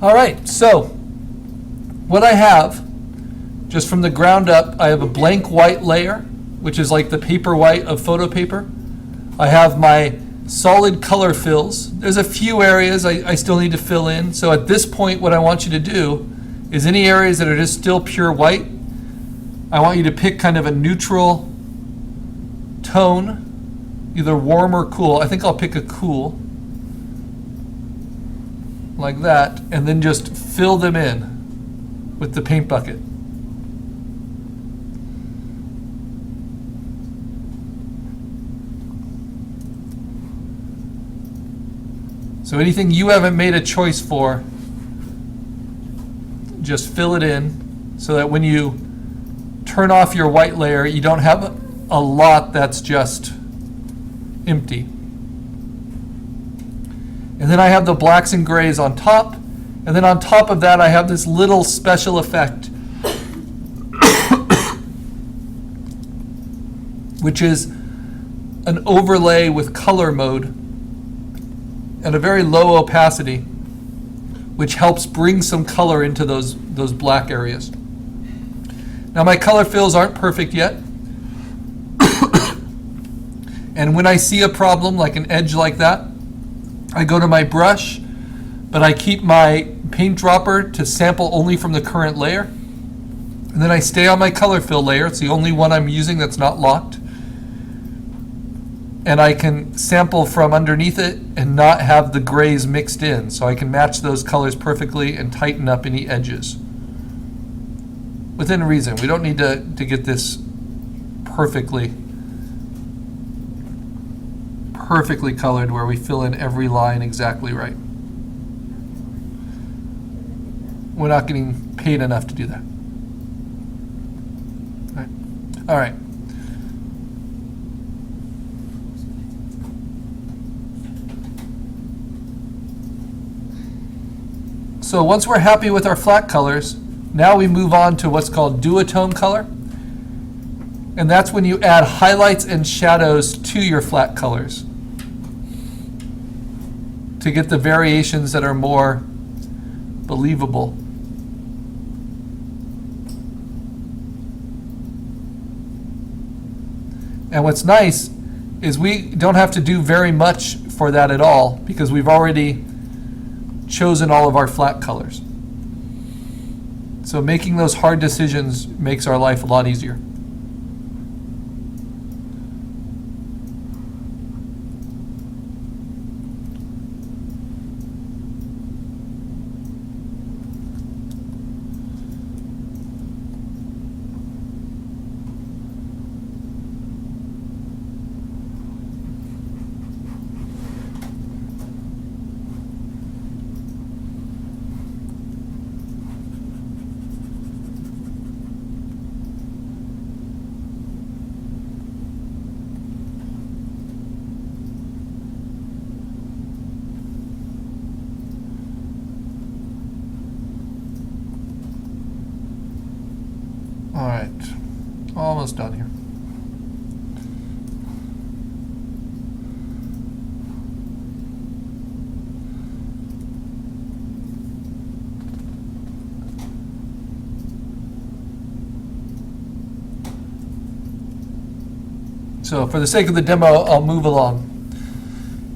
All right, so what I have, just from the ground up, I have a blank white layer, which is like the paper white of photo paper. I have my solid color fills. There's a few areas I still need to fill in. So at this point, what I want you to do is any areas that are just still pure white, I want you to pick kind of a neutral tone, either warm or cool. I think I'll pick a cool, like that, and then just fill them in with the paint bucket. So anything you haven't made a choice for, just fill it in so that when you turn off your white layer, you don't have a lot that's just empty. And then I have the blacks and grays on top. And then on top of that, I have this little special effect, which is an overlay with color mode at a very low opacity, which helps bring some color into those black areas. Now my color fills aren't perfect yet. And when I see a problem like an edge like that, I go to my brush, but I keep my paint dropper to sample only from the current layer. And then I stay on my color fill layer. It's the only one I'm using that's not locked. And I can sample from underneath it and not have the grays mixed in. So I can match those colors perfectly and tighten up any edges within reason. We don't need to get this perfectly colored where we fill in every line exactly right. We're not getting paid enough to do that. All right. So once we're happy with our flat colors, now we move on to what's called duotone color. And that's when you add highlights and shadows to your flat colors to get the variations that are more believable. And what's nice is we don't have to do very much for that at all because we've already chosen all of our flat colors. So making those hard decisions makes our life a lot easier. All right, almost done here. So for the sake of the demo, I'll move along.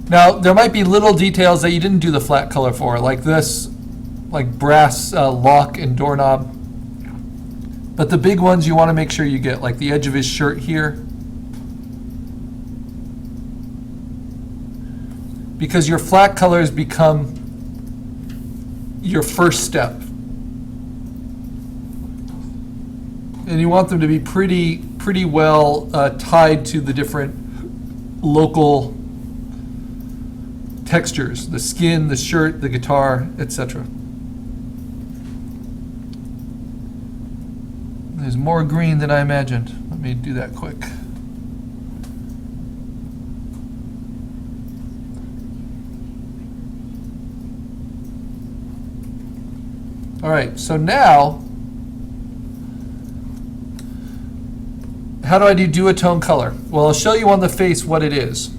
Now, there might be little details that you didn't do the flat color for, like this, like brass lock and doorknob. But the big ones you want to make sure you get, like the edge of his shirt here. Because your flat colors become your first step. And you want them to be pretty well tied to the different local textures, the skin, the shirt, the guitar, etc. There's more green than I imagined. Let me do that quick. All right, so now, how do I do duotone color? Well, I'll show you on the face what it is.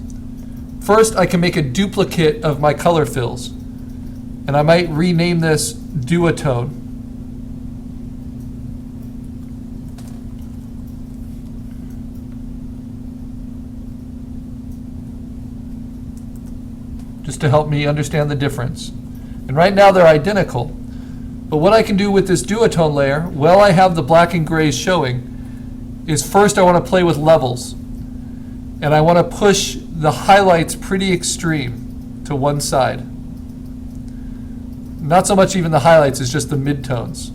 First, I can make a duplicate of my color fills. And I might rename this Duotone. Just to help me understand the difference. And right now they're identical. But what I can do with this duotone layer, while I have the black and grays showing, is first I want to play with levels. And I want to push the highlights pretty extreme to one side. Not so much even the highlights, it's just the midtones.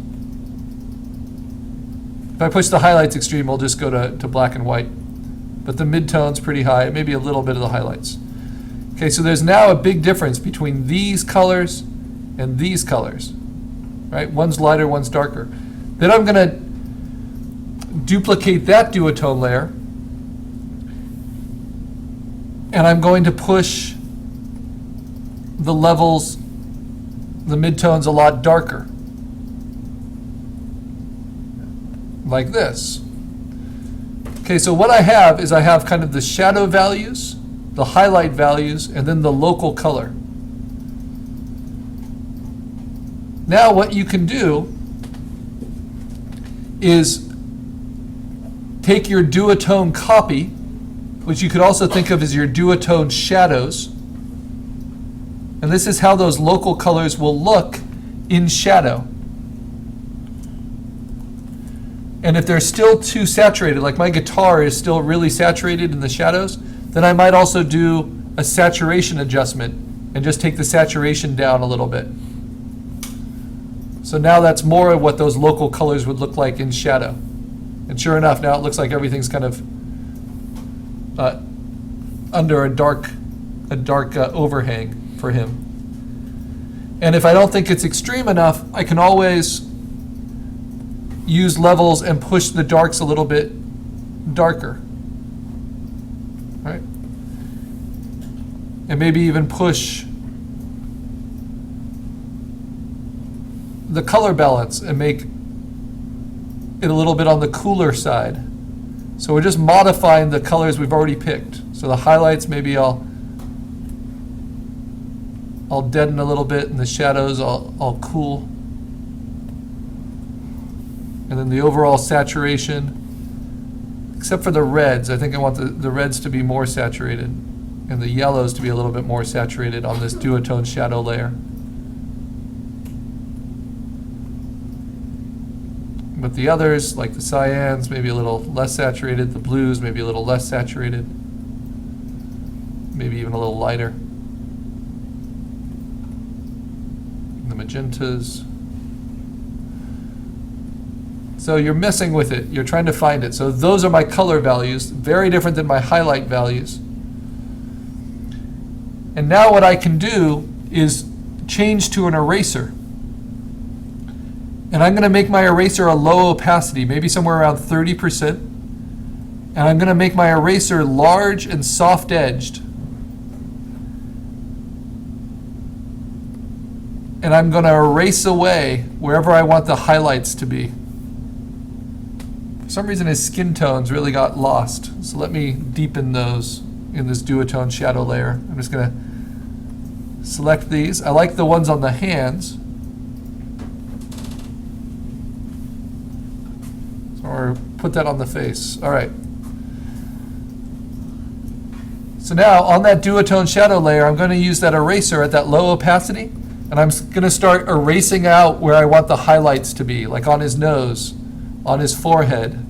If I push the highlights extreme, we'll just go to black and white. But the midtone's pretty high, maybe a little bit of the highlights. Okay, so there's now a big difference between these colors and these colors, right? One's lighter, one's darker. Then I'm gonna duplicate that duotone layer, and I'm going to push the levels, the midtones a lot darker, like this. Okay, so what I have is I have kind of the shadow values, the highlight values, and then the local color. Now what you can do is take your duotone copy, which you could also think of as your duotone shadows, and this is how those local colors will look in shadow. And if they're still too saturated, like my guitar is still really saturated in the shadows, then I might also do a saturation adjustment and just take the saturation down a little bit. So now that's more of what those local colors would look like in shadow. And sure enough, now it looks like everything's kind of under a dark overhang for him. And if I don't think it's extreme enough, I can always use levels and push the darks a little bit darker. Right? And maybe even push the color balance and make it a little bit on the cooler side. So we're just modifying the colors we've already picked. So the highlights, maybe I'll deaden a little bit, and the shadows I'll cool. And then the overall saturation, except for the reds, I think I want the reds to be more saturated and the yellows to be a little bit more saturated on this duotone shadow layer. But the others, like the cyans, maybe a little less saturated, the blues maybe a little less saturated, maybe even a little lighter. The magentas. So you're messing with it. You're trying to find it. So those are my color values, very different than my highlight values. And now what I can do is change to an eraser. And I'm going to make my eraser a low opacity, maybe somewhere around 30%. And I'm going to make my eraser large and soft-edged. And I'm going to erase away wherever I want the highlights to be. For some reason his skin tones really got lost. So let me deepen those in this duotone shadow layer. I'm just going to select these. I like the ones on the hands. Or put that on the face. All right. So now on that duotone shadow layer, I'm going to use that eraser at that low opacity, and I'm going to start erasing out where I want the highlights to be, like on his nose, on his forehead,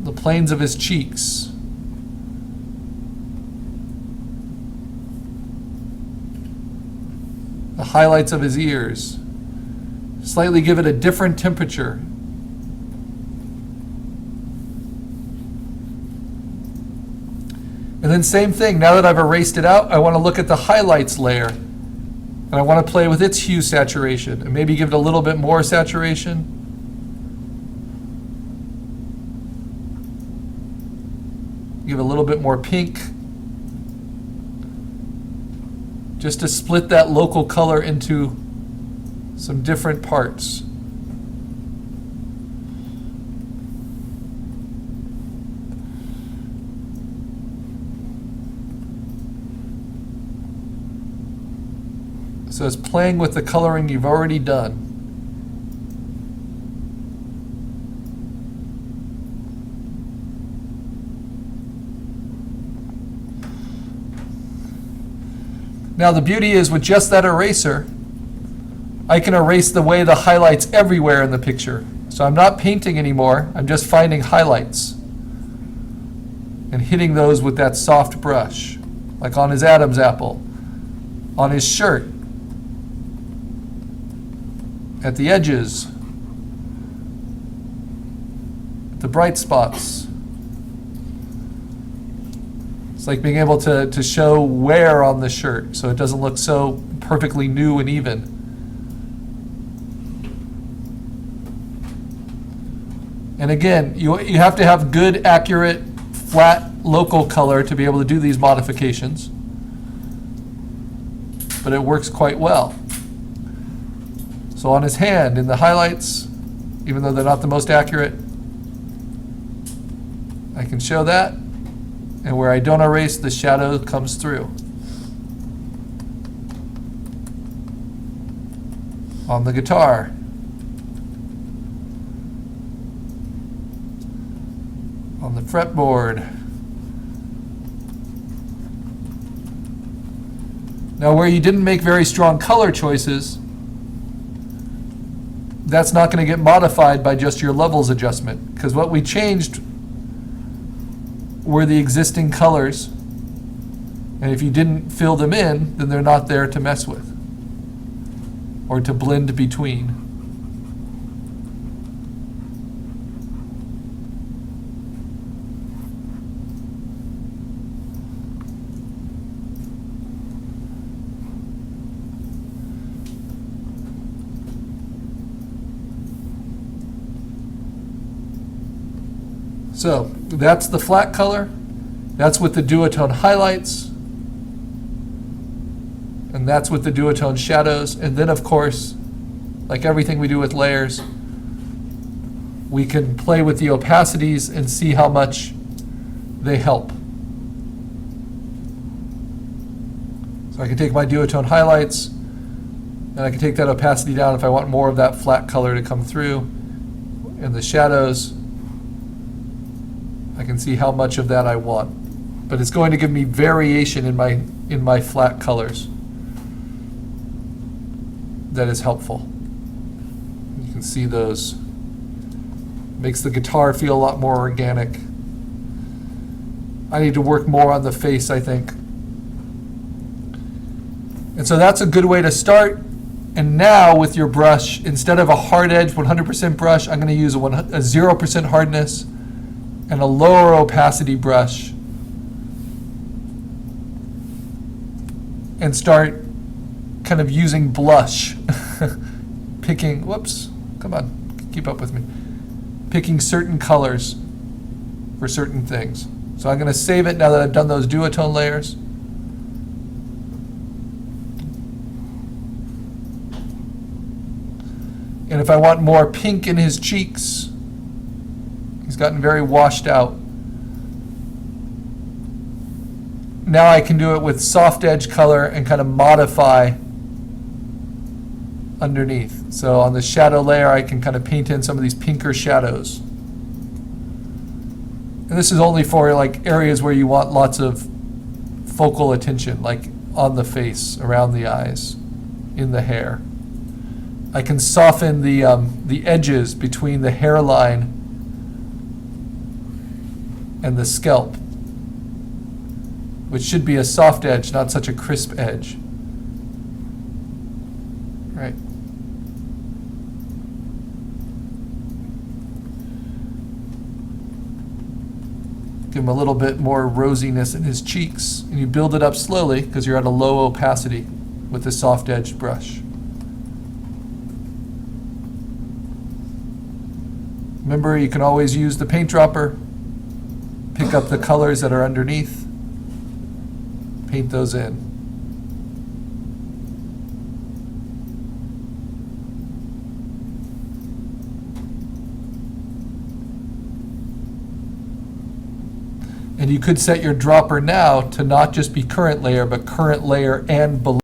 the planes of his cheeks. The highlights of his ears. Slightly give it a different temperature. And then same thing, now that I've erased it out, I want to look at the highlights layer. And I want to play with its hue saturation and maybe give it a little bit more saturation. Give it a little bit more pink. Just to split that local color into some different parts. So it's playing with the coloring you've already done. Now the beauty is with just that eraser, I can erase the highlights everywhere in the picture. So I'm not painting anymore, I'm just finding highlights and hitting those with that soft brush, like on his Adam's apple, on his shirt, at the edges, the bright spots. It's like being able to show wear on the shirt so it doesn't look so perfectly new and even. And again, you have to have good, accurate, flat, local color to be able to do these modifications. But it works quite well. So on his hand, in the highlights, even though they're not the most accurate, I can show that. And where I don't erase, the shadow comes through. On the guitar. On the fretboard. Now where you didn't make very strong color choices, that's not going to get modified by just your levels adjustment, because what we changed were the existing colors, and if you didn't fill them in, then they're not there to mess with or to blend between. So that's the flat color. That's with the duotone highlights. And that's with the duotone shadows. And then, of course, like everything we do with layers, we can play with the opacities and see how much they help. So I can take my duotone highlights, and I can take that opacity down if I want more of that flat color to come through. And the shadows, I can see how much of that I want. But it's going to give me variation in my flat colors. That is helpful. You can see those. Makes the guitar feel a lot more organic. I need to work more on the face, I think. And so that's a good way to start. And now with your brush, instead of a hard edge 100% brush, I'm going to use a 0% hardness and a lower opacity brush. And start kind of using blush. Picking, whoops, come on, keep up with me. Picking certain colors for certain things. So I'm going to save it now that I've done those duotone layers. And if I want more pink in his cheeks, he's gotten very washed out. Now I can do it with soft edge color and kind of modify underneath. So on the shadow layer, I can kind of paint in some of these pinker shadows. And this is only for like areas where you want lots of focal attention, like on the face, around the eyes, in the hair. I can soften the edges between the hairline and the scalp, which should be a soft edge, not such a crisp edge. Right. Give him a little bit more rosiness in his cheeks, and you build it up slowly because you're at a low opacity with the soft edged brush. Remember, you can always use the paint dropper, pick up the colors that are underneath, paint those in. And you could set your dropper now to not just be current layer, but current layer and below.